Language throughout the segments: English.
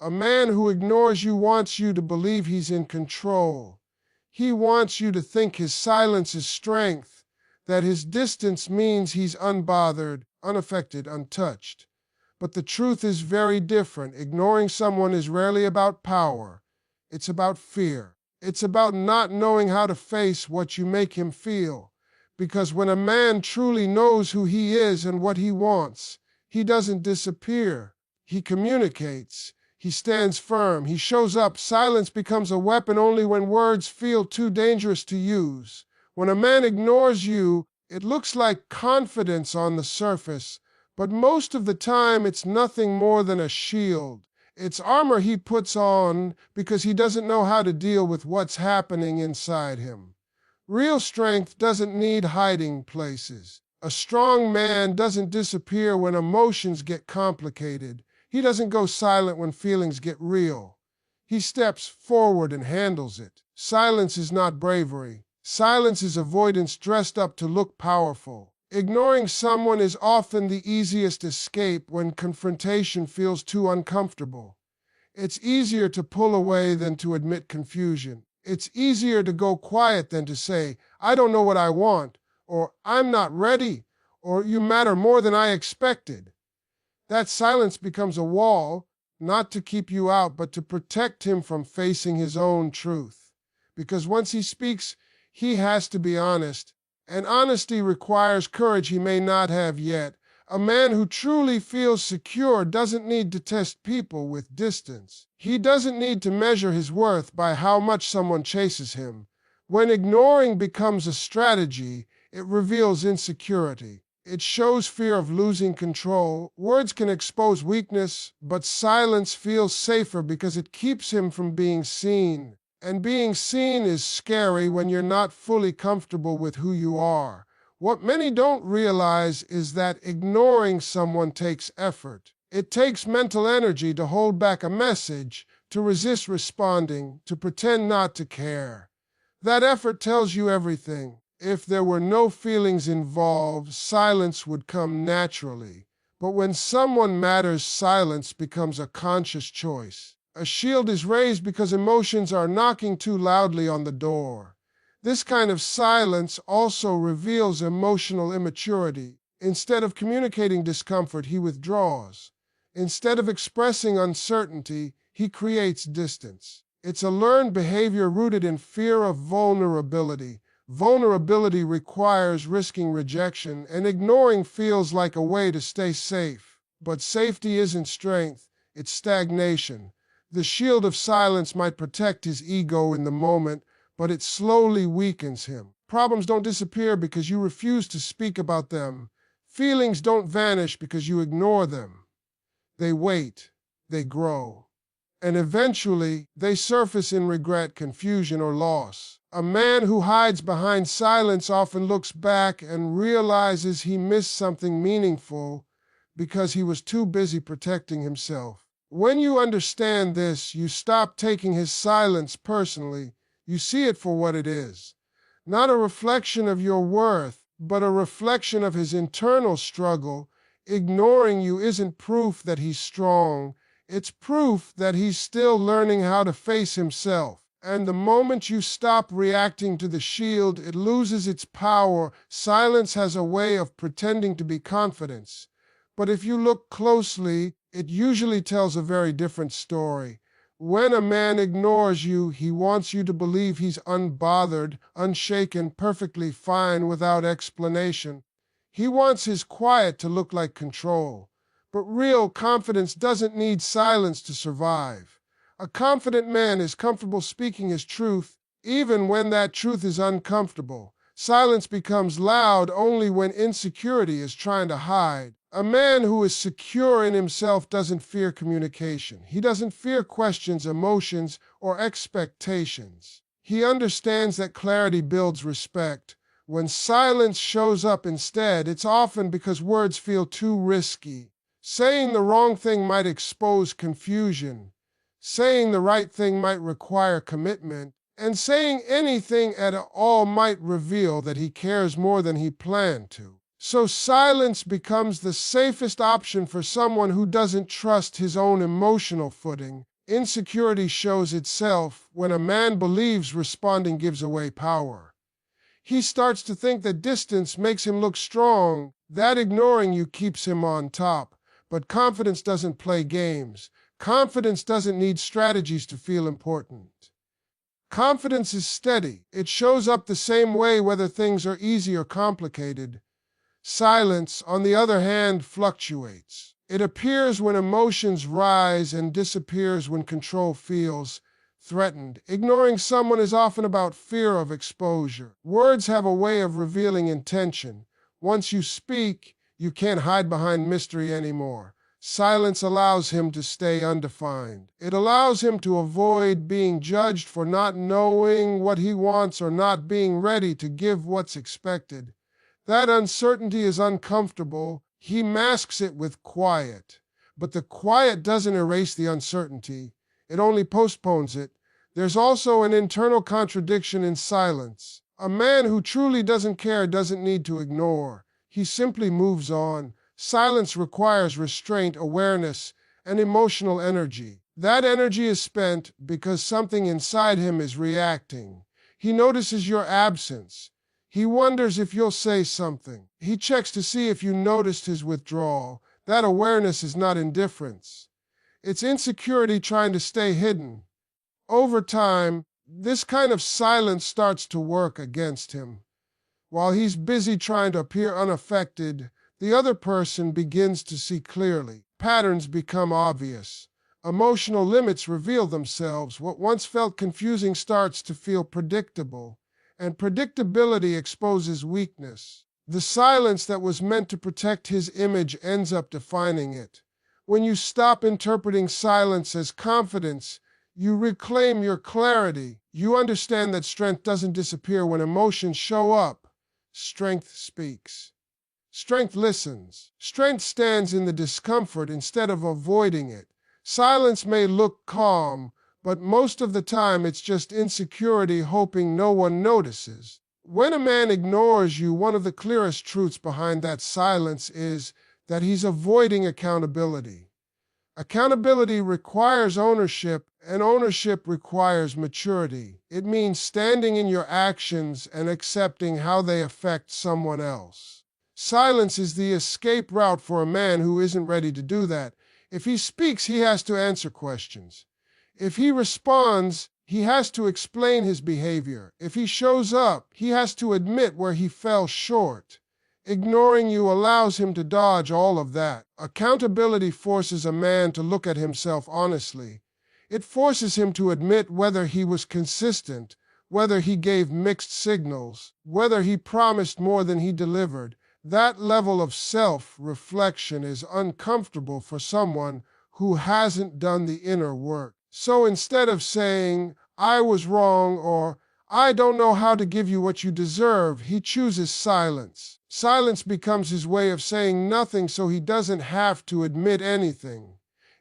A man who ignores you wants you to believe he's in control. He wants you to think his silence is strength, that his distance means he's unbothered, unaffected, untouched. But the truth is very different. Ignoring someone is rarely about power. It's about fear. It's about not knowing how to face what you make him feel. Because when a man truly knows who he is and what he wants, he doesn't disappear. He communicates. He stands firm. He shows up. Silence becomes a weapon only when words feel too dangerous to use. When a man ignores you, it looks like confidence on the surface, but most of the time it's nothing more than a shield. It's armor he puts on because he doesn't know how to deal with what's happening inside him. Real strength doesn't need hiding places. A strong man doesn't disappear when emotions get complicated. He doesn't go silent when feelings get real. He steps forward and handles it. Silence is not bravery. Silence is avoidance dressed up to look powerful. Ignoring someone is often the easiest escape when confrontation feels too uncomfortable. It's easier to pull away than to admit confusion. It's easier to go quiet than to say, "I don't know what I want," or "I'm not ready," or "you matter more than I expected." That silence becomes a wall, not to keep you out, but to protect him from facing his own truth. Because once he speaks, he has to be honest, and honesty requires courage he may not have yet. A man who truly feels secure doesn't need to test people with distance. He doesn't need to measure his worth by how much someone chases him. When ignoring becomes a strategy, it reveals insecurity. It shows fear of losing control. Words can expose weakness, but silence feels safer because it keeps him from being seen. And being seen is scary when you're not fully comfortable with who you are. What many don't realize is that ignoring someone takes effort. It takes mental energy to hold back a message, to resist responding, to pretend not to care. That effort tells you everything. If there were no feelings involved, silence would come naturally. But when someone matters, silence becomes a conscious choice. A shield is raised because emotions are knocking too loudly on the door. This kind of silence also reveals emotional immaturity. Instead of communicating discomfort, he withdraws. Instead of expressing uncertainty, he creates distance. It's a learned behavior rooted in fear of vulnerability. Vulnerability requires risking rejection, and ignoring feels like a way to stay safe. But safety isn't strength, it's stagnation. The shield of silence might protect his ego in the moment, but it slowly weakens him. Problems don't disappear because you refuse to speak about them. Feelings don't vanish because you ignore them. They wait, they grow, and eventually they surface in regret, confusion, or loss. A man who hides behind silence often looks back and realizes he missed something meaningful because he was too busy protecting himself. When you understand this, you stop taking his silence personally. You see it for what it is. Not a reflection of your worth, but a reflection of his internal struggle. Ignoring you isn't proof that he's strong. It's proof that he's still learning how to face himself. And the moment you stop reacting to the shield, it loses its power. Silence has a way of pretending to be confidence. But if you look closely, it usually tells a very different story. When a man ignores you, he wants you to believe he's unbothered, unshaken, perfectly fine without explanation. He wants his quiet to look like control. But real confidence doesn't need silence to survive. A confident man is comfortable speaking his truth, even when that truth is uncomfortable. Silence becomes loud only when insecurity is trying to hide. A man who is secure in himself doesn't fear communication. He doesn't fear questions, emotions, or expectations. He understands that clarity builds respect. When silence shows up instead, it's often because words feel too risky. Saying the wrong thing might expose confusion. Saying the right thing might require commitment. And saying anything at all might reveal that he cares more than he planned to. So silence becomes the safest option for someone who doesn't trust his own emotional footing. Insecurity shows itself when a man believes responding gives away power. He starts to think that distance makes him look strong, that ignoring you keeps him on top. But confidence doesn't play games. Confidence doesn't need strategies to feel important. Confidence is steady. It shows up the same way whether things are easy or complicated. Silence, on the other hand, fluctuates. It appears when emotions rise and disappears when control feels threatened. Ignoring someone is often about fear of exposure. Words have a way of revealing intention. Once you speak, you can't hide behind mystery anymore. Silence allows him to stay undefined. It allows him to avoid being judged for not knowing what he wants or not being ready to give what's expected. That uncertainty is uncomfortable. He masks it with quiet. But the quiet doesn't erase the uncertainty. It only postpones it. There's also an internal contradiction in silence. A man who truly doesn't care doesn't need to ignore. He simply moves on. Silence requires restraint, awareness, and emotional energy. That energy is spent because something inside him is reacting. He notices your absence. He wonders if you'll say something. He checks to see if you noticed his withdrawal. That awareness is not indifference. It's insecurity trying to stay hidden. Over time, this kind of silence starts to work against him. While he's busy trying to appear unaffected, the other person begins to see clearly. Patterns become obvious. Emotional limits reveal themselves. What once felt confusing starts to feel predictable, and predictability exposes weakness. The silence that was meant to protect his image ends up defining it. When you stop interpreting silence as confidence, you reclaim your clarity. You understand that strength doesn't disappear when emotions show up. Strength speaks. Strength listens. Strength stands in the discomfort instead of avoiding it. Silence may look calm, but most of the time it's just insecurity hoping no one notices. When a man ignores you, one of the clearest truths behind that silence is that he's avoiding accountability. Accountability requires ownership, and ownership requires maturity. It means standing in your actions and accepting how they affect someone else. Silence is the escape route for a man who isn't ready to do that. If he speaks, he has to answer questions. If he responds, he has to explain his behavior. If he shows up, he has to admit where he fell short. Ignoring you allows him to dodge all of that. Accountability forces a man to look at himself honestly. It forces him to admit whether he was consistent, whether he gave mixed signals, whether he promised more than he delivered. That level of self-reflection is uncomfortable for someone who hasn't done the inner work. So instead of saying, "I was wrong," or "I don't know how to give you what you deserve," he chooses silence. Silence becomes his way of saying nothing so he doesn't have to admit anything.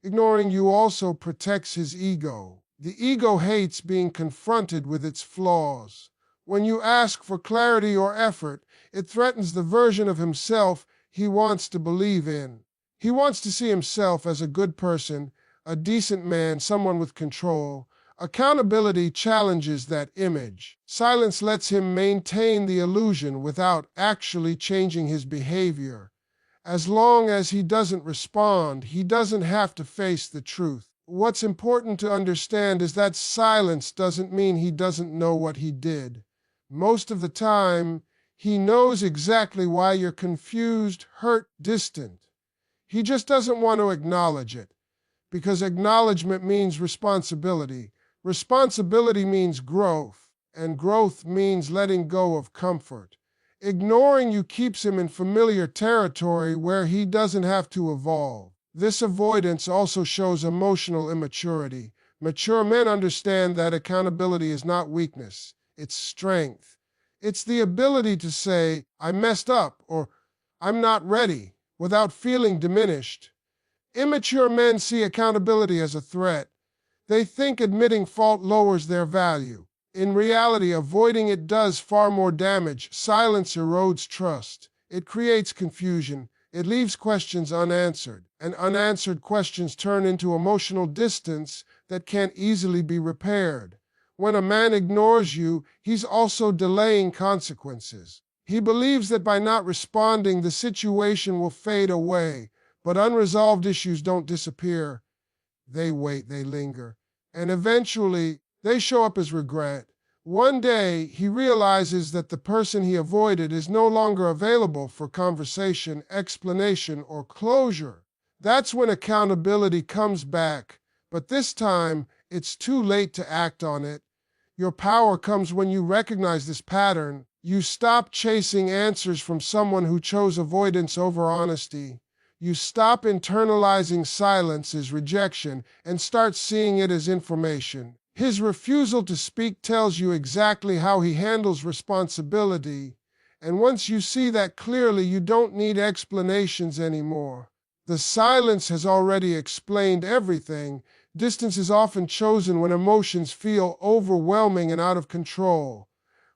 Ignoring you also protects his ego. The ego hates being confronted with its flaws. When you ask for clarity or effort, it threatens the version of himself he wants to believe in. He wants to see himself as a good person, a decent man, someone with control. Accountability challenges that image. Silence lets him maintain the illusion without actually changing his behavior. As long as he doesn't respond, he doesn't have to face the truth. What's important to understand is that silence doesn't mean he doesn't know what he did. Most of the time, he knows exactly why you're confused, hurt, distant. He just doesn't want to acknowledge it, because acknowledgement means responsibility. Responsibility means growth, and growth means letting go of comfort. Ignoring you keeps him in familiar territory where he doesn't have to evolve. This avoidance also shows emotional immaturity. Mature men understand that accountability is not weakness, it's strength. It's the ability to say, "I messed up," or "I'm not ready," without feeling diminished. Immature men see accountability as a threat. They think admitting fault lowers their value. In reality, avoiding it does far more damage. Silence erodes trust. It creates confusion. It leaves questions unanswered, and unanswered questions turn into emotional distance that can't easily be repaired. When a man ignores you, he's also delaying consequences. He believes that by not responding, the situation will fade away, but unresolved issues don't disappear. They wait, they linger, and eventually they show up as regret. One day, he realizes that the person he avoided is no longer available for conversation, explanation, or closure. That's when accountability comes back, but this time, it's too late to act on it. Your power comes when you recognize this pattern. You stop chasing answers from someone who chose avoidance over honesty. You stop internalizing silence as rejection and start seeing it as information. His refusal to speak tells you exactly how he handles responsibility. And once you see that clearly, you don't need explanations anymore. The silence has already explained everything. Distance is often chosen when emotions feel overwhelming and out of control.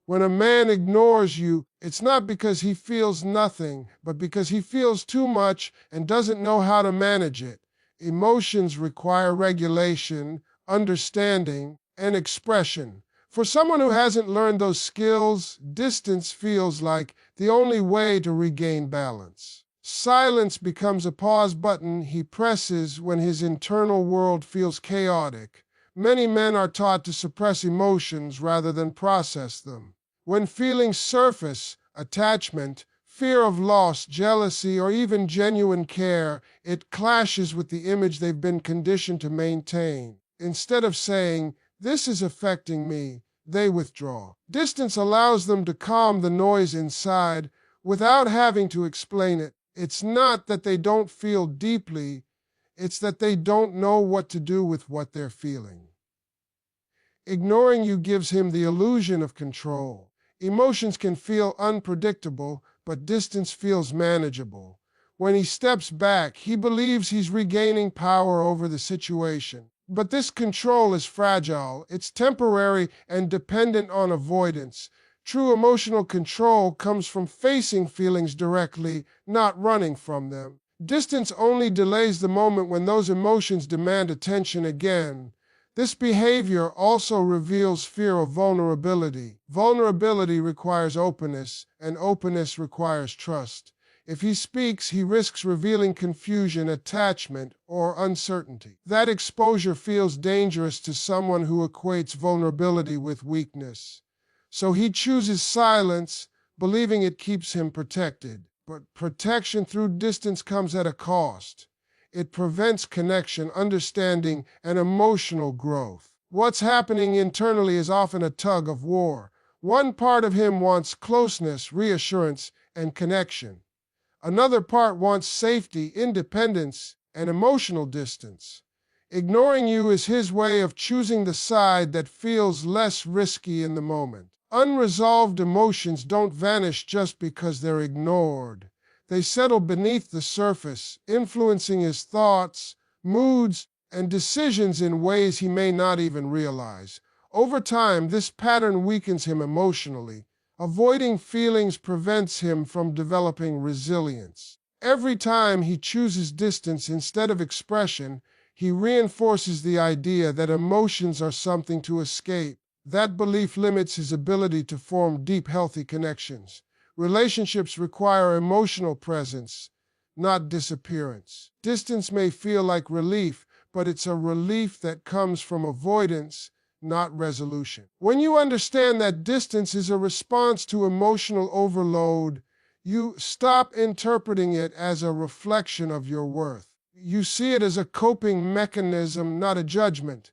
When a man ignores you, it's not because he feels nothing, but because he feels too much and doesn't know how to manage it. Emotions require regulation, understanding, and expression. For someone who hasn't learned those skills, distance feels like the only way to regain balance. Silence becomes a pause button he presses when his internal world feels chaotic. Many men are taught to suppress emotions rather than process them. When feelings surface, attachment, fear of loss, jealousy, or even genuine care, it clashes with the image they've been conditioned to maintain. Instead of saying, "This is affecting me," they withdraw. Distance allows them to calm the noise inside without having to explain it. It's not that they don't feel deeply, it's that they don't know what to do with what they're feeling. Ignoring you gives him the illusion of control. Emotions can feel unpredictable, but distance feels manageable. When he steps back, he believes he's regaining power over the situation. But this control is fragile. It's temporary and dependent on avoidance. True emotional control comes from facing feelings directly, not running from them. Distance only delays the moment when those emotions demand attention again. This behavior also reveals fear of vulnerability. Vulnerability requires openness, and openness requires trust. If he speaks, he risks revealing confusion, attachment, or uncertainty. That exposure feels dangerous to someone who equates vulnerability with weakness. So he chooses silence, believing it keeps him protected. But protection through distance comes at a cost. It prevents connection, understanding, and emotional growth. What's happening internally is often a tug of war. One part of him wants closeness, reassurance, and connection. Another part wants safety, independence, and emotional distance. Ignoring you is his way of choosing the side that feels less risky in the moment. Unresolved emotions don't vanish just because they're ignored. They settle beneath the surface, influencing his thoughts, moods, and decisions in ways he may not even realize. Over time, this pattern weakens him emotionally. Avoiding feelings prevents him from developing resilience. Every time he chooses distance instead of expression, he reinforces the idea that emotions are something to escape. That belief limits his ability to form deep, healthy connections. Relationships require emotional presence, not disappearance. Distance may feel like relief, but it's a relief that comes from avoidance, not resolution. When you understand that distance is a response to emotional overload, you stop interpreting it as a reflection of your worth. You see it as a coping mechanism, not a judgment.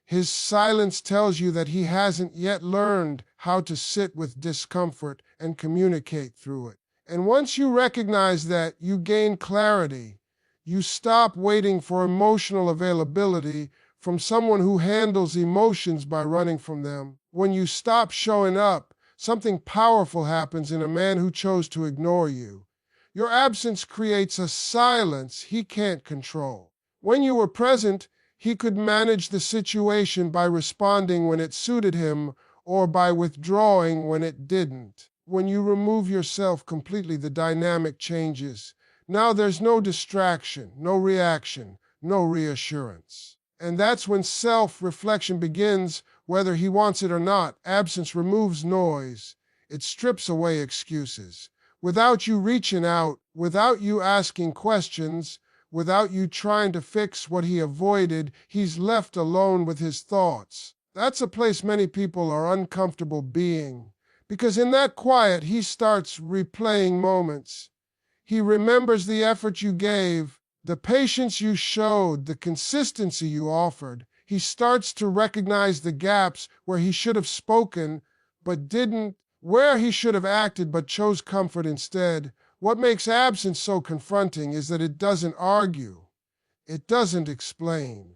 His silence tells you that he hasn't yet learned how to sit with discomfort and communicate through it. And once you recognize that, you gain clarity. You stop waiting for emotional availability from someone who handles emotions by running from them. When you stop showing up, something powerful happens in a man who chose to ignore you. Your absence creates a silence he can't control. When you were present, he could manage the situation by responding when it suited him or by withdrawing when it didn't. When you remove yourself completely, the dynamic changes. Now there's no distraction, no reaction, no reassurance. And that's when self-reflection begins, whether he wants it or not. Absence removes noise. It strips away excuses. Without you reaching out, without you asking questions, without you trying to fix what he avoided, he's left alone with his thoughts. That's a place many people are uncomfortable being, because in that quiet, he starts replaying moments. He remembers the effort you gave, the patience you showed, the consistency you offered. He starts to recognize the gaps where he should have spoken but didn't, where he should have acted but chose comfort instead. What makes absence so confronting is that it doesn't argue, it doesn't explain,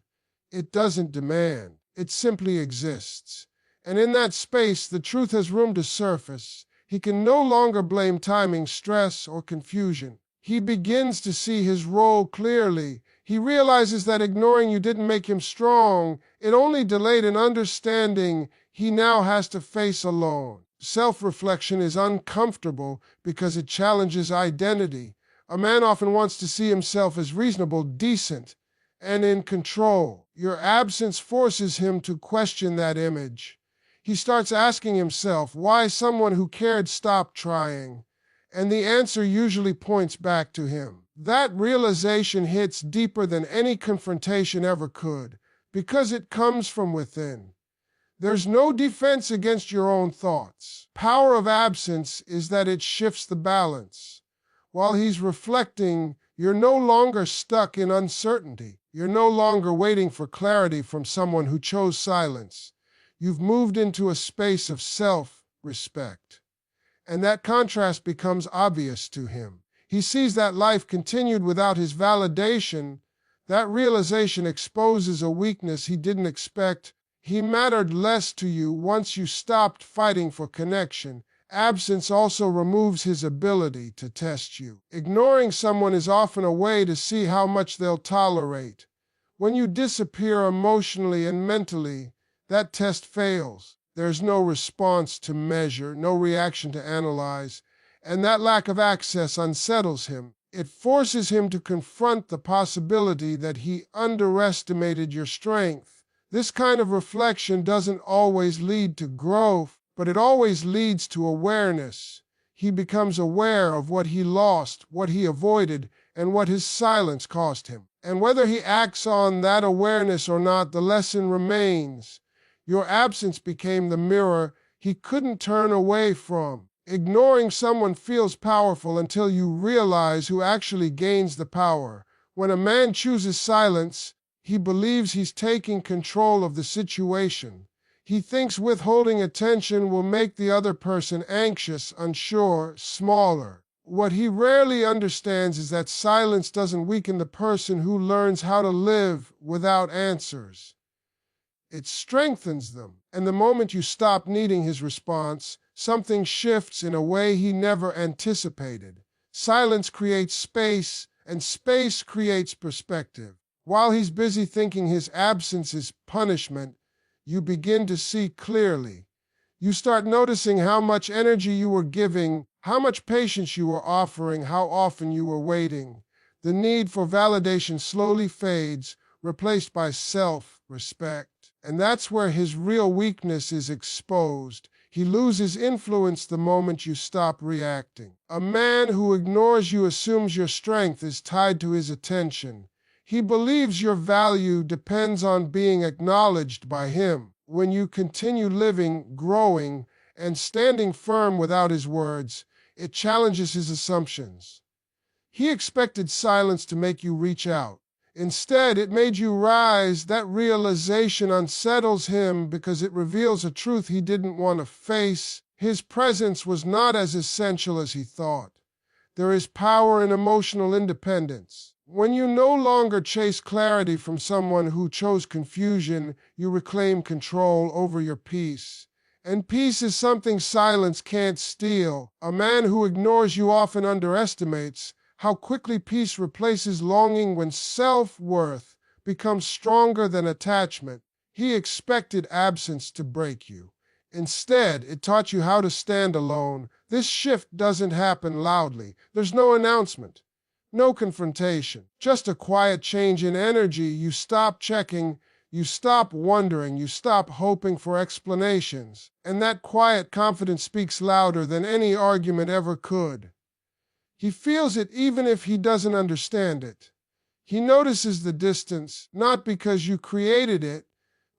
it doesn't demand. It simply exists. And in that space, the truth has room to surface. He can no longer blame timing, stress, or confusion. He begins to see his role clearly. He realizes that ignoring you didn't make him strong. It only delayed an understanding he now has to face alone. Self-reflection is uncomfortable because it challenges identity. A man often wants to see himself as reasonable, decent, and in control. Your absence forces him to question that image. He starts asking himself why someone who cared stopped trying, and the answer usually points back to him. That realization hits deeper than any confrontation ever could, because it comes from within. There's no defense against your own thoughts. Power of absence is that it shifts the balance. While he's reflecting, you're no longer stuck in uncertainty. You're no longer waiting for clarity from someone who chose silence. You've moved into a space of self-respect. And that contrast becomes obvious to him. He sees that life continued without his validation. That realization exposes a weakness he didn't expect. He mattered less to you once you stopped fighting for connection. Absence also removes his ability to test you. Ignoring someone is often a way to see how much they'll tolerate. When you disappear emotionally and mentally, that test fails. There's no response to measure, no reaction to analyze, and that lack of access unsettles him. It forces him to confront the possibility that he underestimated your strength. This kind of reflection doesn't always lead to growth, but it always leads to awareness. He becomes aware of what he lost, what he avoided, and what his silence cost him. And whether he acts on that awareness or not, the lesson remains. Your absence became the mirror he couldn't turn away from. Ignoring someone feels powerful until you realize who actually gains the power. When a man chooses silence, he believes he's taking control of the situation. He thinks withholding attention will make the other person anxious, unsure, smaller. What he rarely understands is that silence doesn't weaken the person who learns how to live without answers. It strengthens them. And the moment you stop needing his response, something shifts in a way he never anticipated. Silence creates space, and space creates perspective. While he's busy thinking his absence is punishment, you begin to see clearly. You start noticing how much energy you were giving, how much patience you were offering, how often you were waiting. The need for validation slowly fades, replaced by self-respect. And that's where his real weakness is exposed. He loses influence the moment you stop reacting. A man who ignores you assumes your strength is tied to his attention. He believes your value depends on being acknowledged by him. When you continue living, growing, and standing firm without his words, it challenges his assumptions. He expected silence to make you reach out. Instead, it made you rise. That realization unsettles him because it reveals a truth he didn't want to face. His presence was not as essential as he thought. There is power in emotional independence. When you no longer chase clarity from someone who chose confusion, you reclaim control over your peace. And peace is something silence can't steal. A man who ignores you often underestimates how quickly peace replaces longing when self-worth becomes stronger than attachment. He expected absence to break you. Instead, it taught you how to stand alone. This shift doesn't happen loudly. There's no announcement, no confrontation, just a quiet change in energy. You stop checking, you stop wondering, you stop hoping for explanations. And that quiet confidence speaks louder than any argument ever could. He feels it even if he doesn't understand it. He notices the distance, not because you created it,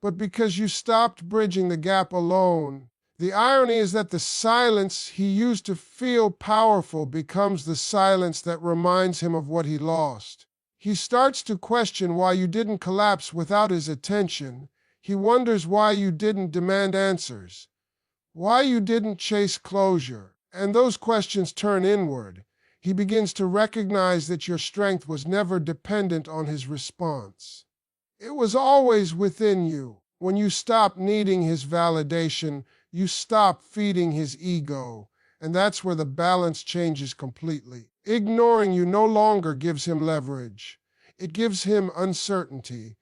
but because you stopped bridging the gap alone. The irony is that the silence he used to feel powerful becomes the silence that reminds him of what he lost. He starts to question why you didn't collapse without his attention. He wonders why you didn't demand answers, why you didn't chase closure. And those questions turn inward. He begins to recognize that your strength was never dependent on his response. It was always within you. When you stop needing his validation, you stop feeding his ego, and that's where the balance changes completely. Ignoring you no longer gives him leverage. It gives him uncertainty,